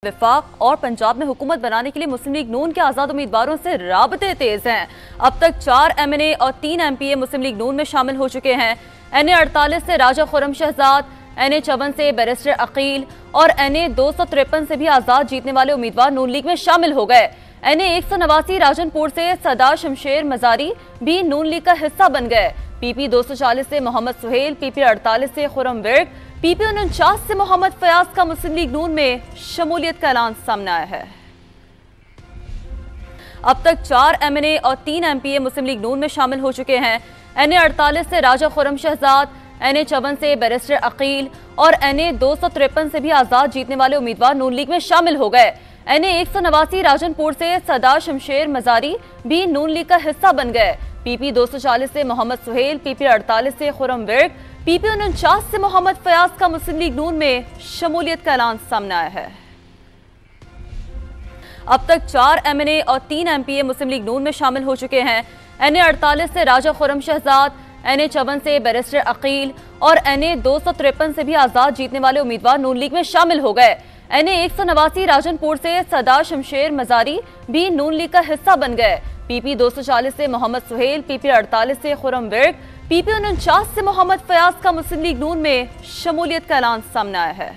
वफाक और पंजाब में हुकूमत बनाने के लिए मुस्लिम लीग नून के आज़ाद उम्मीदवारों से राबते तेज हैं। अब तक 4 MNA और 3 MPA मुस्लिम लीग नून में शामिल हो चुके हैं। NA 48 से राजा खुर्रम शहजाद, NA 54 से बैरिस्टर अकील और NA 253 से भी आज़ाद जीतने वाले उम्मीदवार नून लीग में शामिल हो गए। NA 189 राजनपुर से सरदार शमशेर मजारी भी नून लीग का हिस्सा बन गए। PP 240 से मोहम्मद सुहेल, PP 48 से खुर्रम विर्क, PP 49 से मोहम्मद फयाज का मुस्लिम लीग नून में शमूलियत का ऐलान सामने आया है। अब तक 4 MNA और 3 MPA मुस्लिम लीग नून में शामिल हो चुके हैं। NA 48 से राजा खुर्रम शहजाद, NA 54 से बैरिस्टर अकील और NA 253 से भी आज़ाद जीतने वाले उम्मीदवार नून लीग में शामिल हो गए। NA 189 राजनपुर से सरदार शमशेर मजारी भी नून लीग का हिस्सा बन गए। PP 240 से मोहम्मद सुहेल, PP 48 से खुर्रम विर्क, PP 49 से मोहम्मद फयाज का मुस्लिम लीग नून में शमूलियत का ऐलान सामने आया है। अब तक 4 MNA और 3 MPA मुस्लिम लीग नून में शामिल हो चुके हैं। NA 48 से राजा खुर्रम शहजाद, NA 54 से बैरिस्टर अकील और NA 253 से भी आज़ाद जीतने वाले उम्मीदवार नून लीग में शामिल हो गए। NA 189 राजनपुर से सरदार शमशेर मजारी भी नून लीग का हिस्सा बन गए। PP 240 से मोहम्मद सुहेल, PP 48 से खुर्रम विर्क, PP 49 से मोहम्मद फयाज का मुस्लिम लीग नून में शमूलियत का ऐलान सामने आया है।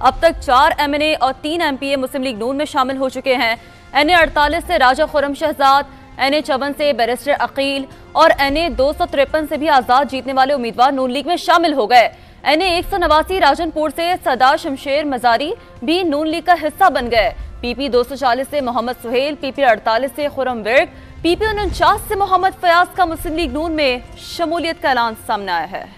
अब तक 4 MNA और 3 MPA मुस्लिम लीग नून में शामिल हो चुके हैं। NA 48 से राजा खुर्रम शहजाद, NA 54 से बैरिस्टर अकील और NA 253 से भी आज़ाद जीतने वाले उम्मीदवार नून लीग में शामिल हो गए। NA 189 राजनपुर से सरदार शमशेर मजारी भी नून लीग का हिस्सा बन गए। PP 240 से मोहम्मद सुहेल, PP 48 से खुर्रम विर्क, PP 49 से मोहम्मद फयाज का मुस्लिम लीग नून में शमूलियत का ऐलान सामने आया है।